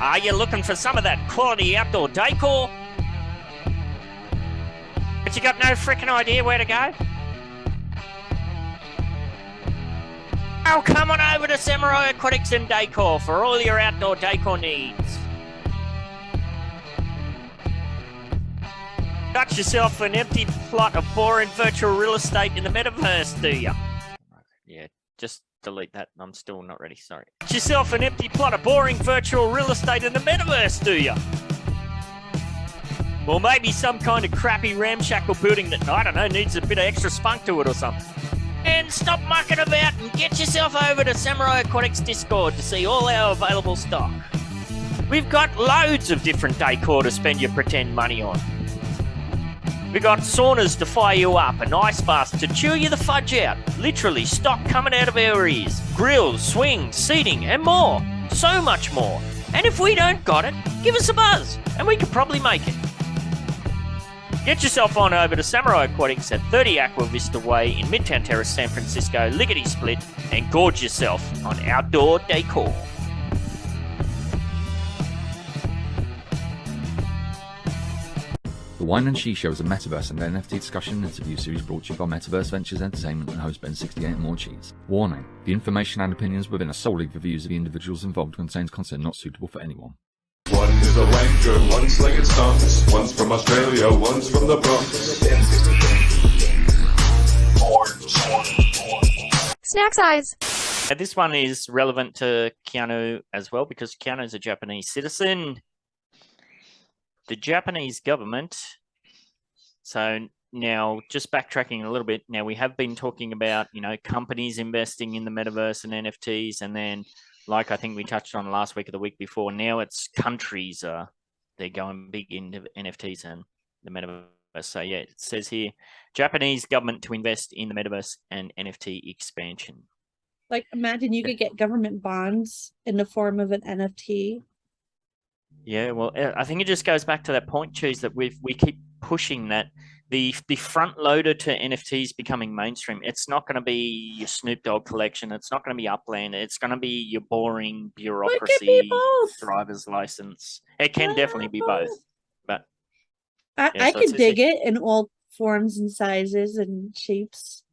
Are you looking for some of that quality outdoor decor? But you got no freaking idea where to go? Oh, come on over to Samurai Aquatics and Decor for all your outdoor decor needs. Got yourself an empty plot of boring virtual real estate in the metaverse, do you? Yeah, just delete that. I'm still not ready, sorry. Got yourself an empty plot of boring virtual real estate in the metaverse, do you? Or maybe some kind of crappy ramshackle building that, I don't know, needs a bit of extra spunk to it or something. And stop mucking about and get yourself over to Samurai Aquatics Discord to see all our available stock. We've got loads of different decor to spend your pretend money on. We got saunas to fire you up and ice baths to chew you the fudge out. Literally stock coming out of our ears. Grills, swings, seating and more. So much more. And if we don't got it, give us a buzz and we could probably make it. Get yourself on over to Samurai Aquatics at 30 Aqua Vista Way in Midtown Terrace, San Francisco, lickety split, and gorge yourself on outdoor decor. The Whine and Cheese show is a Metaverse and NFT discussion and interview series brought to you by Metaverse Ventures Entertainment and host BEN68 and Morecheese. Warning: the information and opinions within are solely the views of the individuals involved, contains content not suitable for anyone. One is a wanker, one's slinging stunts, one's from Australia, one's from the Bronx. Snack size. Now, this one is relevant to Keanu as well because Keanu is a Japanese citizen. The Japanese government, so now just backtracking a little bit, now we have been talking about, companies investing in the metaverse and NFTs, and then like I think we touched on last week or the week before, now it's countries, they're going big into NFTs and the metaverse. So yeah, it says here, Japanese government to invest in the metaverse and NFT expansion. Like imagine you could get government bonds in the form of an NFT. Yeah, well, I think it just goes back to that point, Cheese, that we keep pushing that the front loader to NFTs becoming mainstream. It's not going to be your Snoop Dogg collection. It's not going to be Upland. It's going to be your boring bureaucracy driver's license. It can definitely be both. But I could dig it in all forms and sizes and shapes.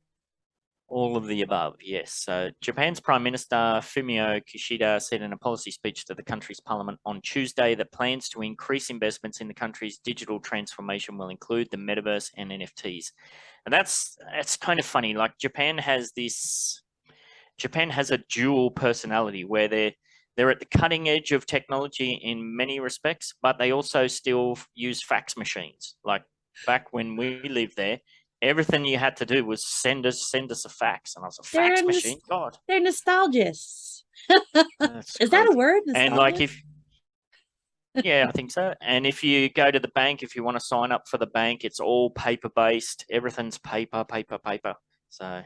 All of the above, yes. So Japan's Prime Minister Fumio Kishida said in a policy speech to the country's parliament on Tuesday that plans to increase investments in the country's digital transformation will include the metaverse and NFTs. And that's kind of funny. Like Japan has a dual personality where they're at the cutting edge of technology in many respects, but they also still use fax machines. Like back when we lived there, everything you had to do was send us a fax, and I was a fax machine. God, they're nostalgists. Is that a word? And like yeah, I think so. And if you go to the bank, if you want to sign up for the bank, it's all paper based. Everything's paper. So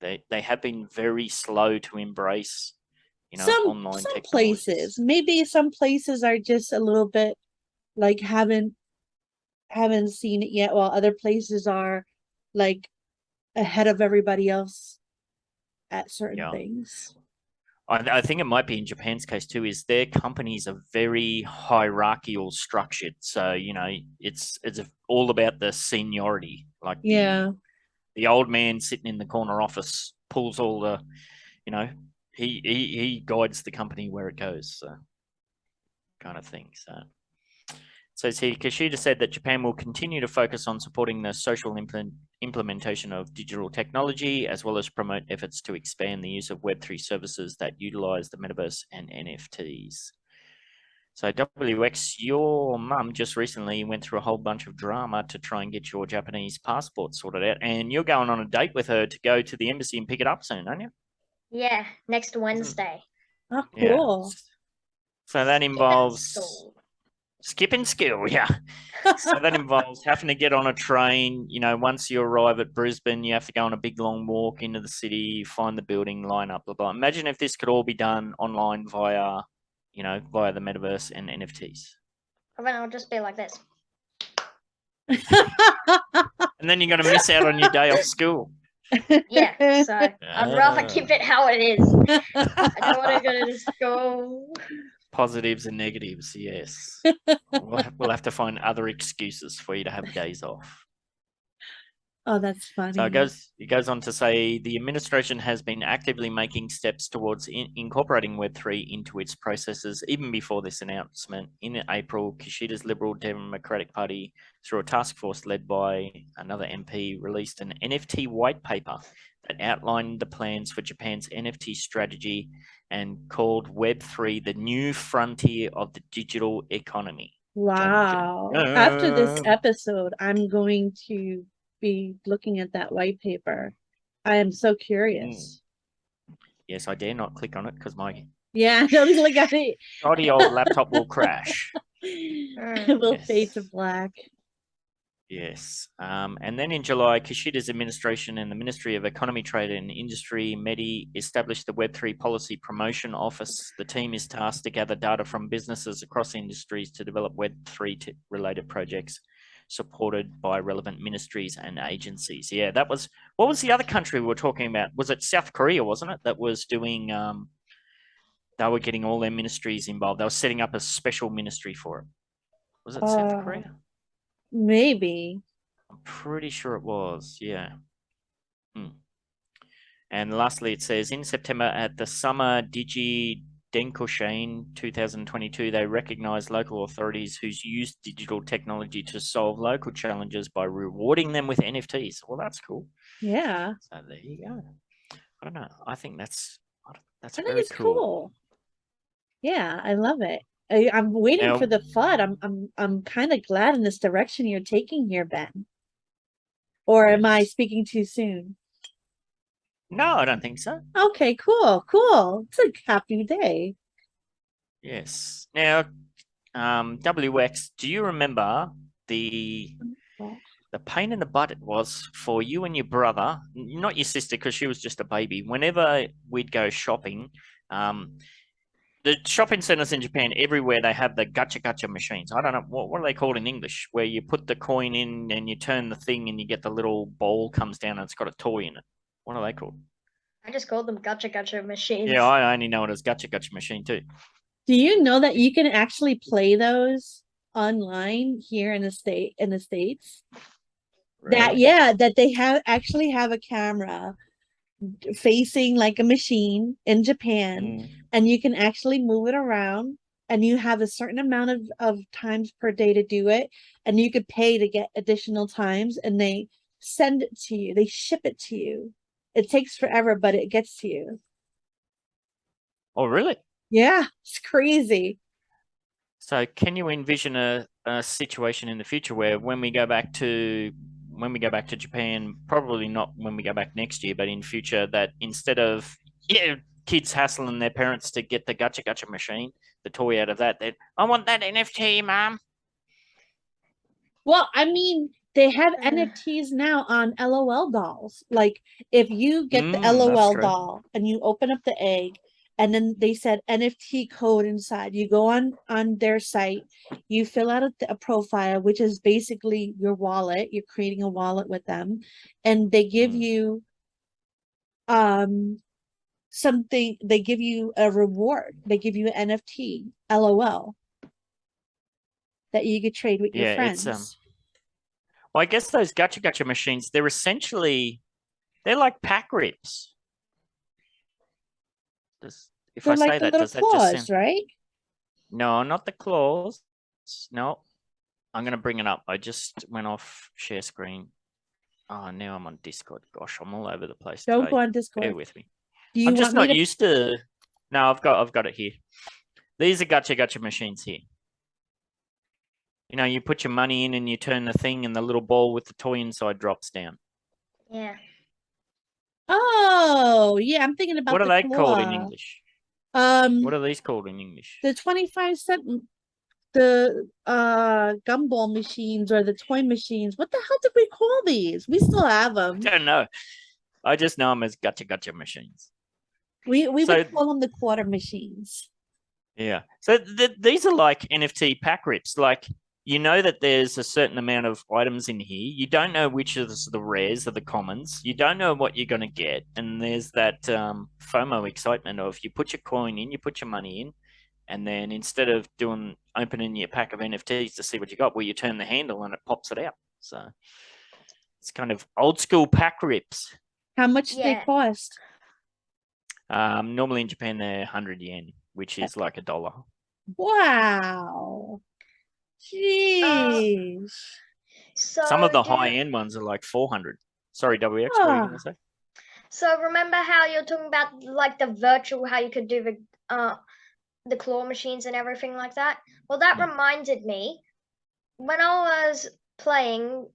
they have been very slow to embrace, online some technologies. Places, maybe some places are just a little bit like haven't seen it yet, while other places are like ahead of everybody else at certain things. I think it might be in Japan's case too, is their companies are very hierarchical structured. So, it's all about the seniority. Like the old man sitting in the corner office pulls all the, he guides the company where it goes. So kind of thing. So says here, Kishida said that Japan will continue to focus on supporting the social implementation of digital technology, as well as promote efforts to expand the use of Web3 services that utilize the metaverse and NFTs. So WX, your mum just recently went through a whole bunch of drama to try and get your Japanese passport sorted out, and you're going on a date with her to go to the embassy and pick it up soon, aren't you? Yeah, next Wednesday. Oh, cool. Yeah. So that involves skipping school, yeah. So that involves having to get on a train. Once you arrive at Brisbane, you have to go on a big long walk into the city, find the building, line up, blah, blah. Imagine if this could all be done online via the metaverse and NFTs. And then I'll just be like this. And then you're going to miss out on your day off school. Yeah, so I'd rather keep it how it is. I don't want to go to school. Positives and negatives, yes. We'll have to find other excuses for you to have days off. Oh, that's funny. So it goes on to say the administration has been actively making steps towards incorporating Web3 into its processes even before this announcement. In April, Kishida's Liberal Democratic Party, through a task force led by another MP, released an NFT white paper that outlined the plans for Japan's NFT strategy and called Web3 the new frontier of the digital economy. Wow. Dun, dun, After this dun. episode, I'm going to be looking at that white paper. I am so curious. Yes, I dare not click on it because my Yeah, don't look at it. shoddy old laptop will crash. It will fade to black. Yes. And then in July, Kishida's administration and the Ministry of Economy, Trade and Industry, MEDI, established the Web3 Policy Promotion Office. The team is tasked to gather data from businesses across industries to develop Web3 related projects supported by relevant ministries and agencies. Yeah, that was, what was the other country we were talking about? Was it South Korea, wasn't it? That was doing, they were getting all their ministries involved. They were setting up a special ministry for it. Was it South Korea? Maybe. I'm pretty sure it was, yeah. And lastly, it says, in September at the Summer Digi Denkoshin 2022, they recognized local authorities who's used digital technology to solve local challenges by rewarding them with NFTs. Well, that's cool. Yeah. So there you go. I don't know. I think that's I think very it's cool. Yeah, I love it. I'm waiting Now- for the FUD. I'm kind of glad in this direction you're taking here, Ben. Or am I Yes. speaking too soon? No, I don't think so. Okay, cool, cool. It's a happy day. Yes. Now, WX, do you remember the pain in the butt it was for you and your brother, not your sister because she was just a baby, whenever we'd go shopping, the shopping centers in Japan, everywhere they have the gacha machines. I don't know, what are they called in English, where you put the coin in and you turn the thing and you get the little bowl comes down and it's got a toy in it. What are they called? I just called them gacha machines. Yeah, I only know it as gacha machine too. Do you know that you can actually play those online here in the States? That Really? that they actually have a camera facing like a machine in Japan, and you can actually move it around, and you have a certain amount of times per day to do it, and you could pay to get additional times, and they send it to you. They ship it to you. It takes forever, but it gets to you. Oh, really? Yeah, it's crazy. So can you envision a situation in the future where when we go back to Japan, probably not when we go back next year, but in future, that instead of kids hassling their parents to get the gacha machine, the toy out of that, I want that NFT, mom. Well, I mean, they have NFTs now on LOL dolls. Like if you get the that's LOL true. doll and you open up the egg, and then they said NFT code inside. You go on their site, you fill out a profile, which is basically your wallet. You're creating a wallet with them, and they give you something. They give you a reward. They give you an NFT, LOL, that you could trade with your friends. Well, I guess those gacha machines, they're like pack rips. If They're I like say the that, little does that claws, just sound... right? No, not the claws. No, I'm going to bring it up. I just went off share screen. Oh, now I'm on Discord. Gosh, I'm all over the place Don't today. go on Discord. Bear with me. Do you I'm just want not me to... used to... No, I've got it here. These are gacha machines here. You know, you put your money in and you turn the thing and the little ball with the toy inside drops down. Yeah. Oh, yeah, I'm thinking about What are the they called in claw. English? What are these called in English? The 25-cent, the gumball machines or the toy machines. What the hell did we call these? We still have them. I don't know. I just know them as gacha machines. We would call them the quarter machines. Yeah. So these are like NFT pack rips. Like, you know that there's a certain amount of items in here. You don't know which of the rares are the commons. You don't know what you're going to get. And there's that FOMO excitement of you put your coin in, you put your money in, and then instead of opening your pack of NFTs to see what you got, well, you turn the handle and it pops it out. So it's kind of old school pack rips. How much do they Yeah. cost? Normally in Japan they're 100 yen, which is like $1. Wow. Jeez. So Some of the do you- high end ones are like 400. Sorry, WX, what were you going to say? So remember how you're talking about like the virtual, how you could do the claw machines and everything like that? Well, that reminded me when I was playing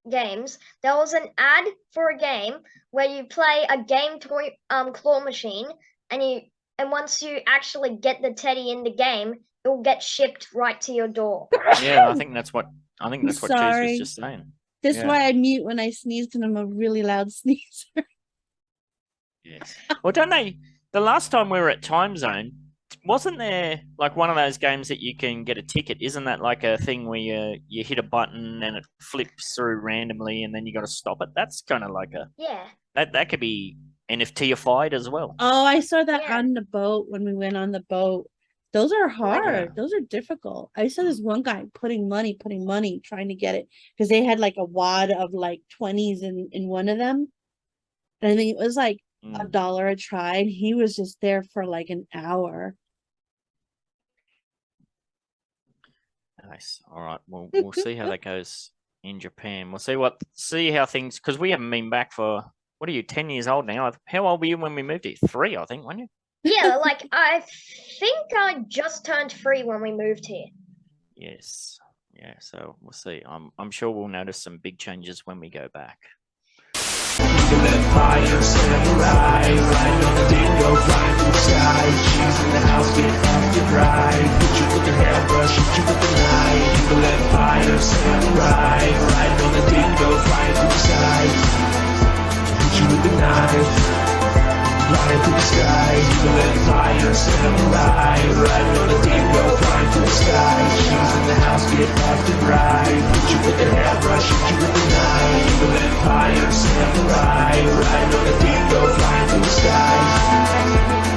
games, there was an ad for a game where you play a game toy claw machine, and once you actually get the teddy in the game, it will get shipped right to your door. Yeah, I think that's what Cheese was Sorry. just saying. That's Yeah. why I mute when I sneeze, and I'm a really loud sneezer. Yes. Well, don't they? The last time we were at Time Zone, wasn't there like one of those games that you can get a ticket? Isn't that like a thing where you hit a button and it flips through randomly, and then you got to stop it? That's kind of like Yeah. that could be NFTified as well. Oh, I saw that Yeah. on the boat when we went on the boat. Those are hard. Yeah. Those are difficult. I saw this one guy putting money, trying to get it because they had like a wad of like 20s in one of them. And I think it was like $1 a try, and he was just there for like an hour. Nice. All right. Well, we'll see how that goes in Japan. We'll see how things, because we haven't been back for, what are you, 10 years old now? How old were you when we moved here? 3, I think, weren't you? Yeah, like I think I just turned 3 when we moved here. Yes. Yeah. So we'll see. I'm sure we'll notice some big changes when we go back. Fire samurai, ride on the dingo, flying through the sky. Cheese in the house, get off your ride. Hit you with the hairbrush, hit you with the knife. You can let fire samurai, ride on the dingo, flying through the sky. Hit you with the knife, flying through the sky. You can let fire samurai, ride on the dingo, flying through the sky. Cheese in the house, get off your ride. Hit you with the hairbrush, hit you with the knife. You can let fire samurai, ride on the dingo, flying through the sky.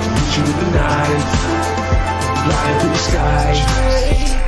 Hit you with the knife, flying through the sky.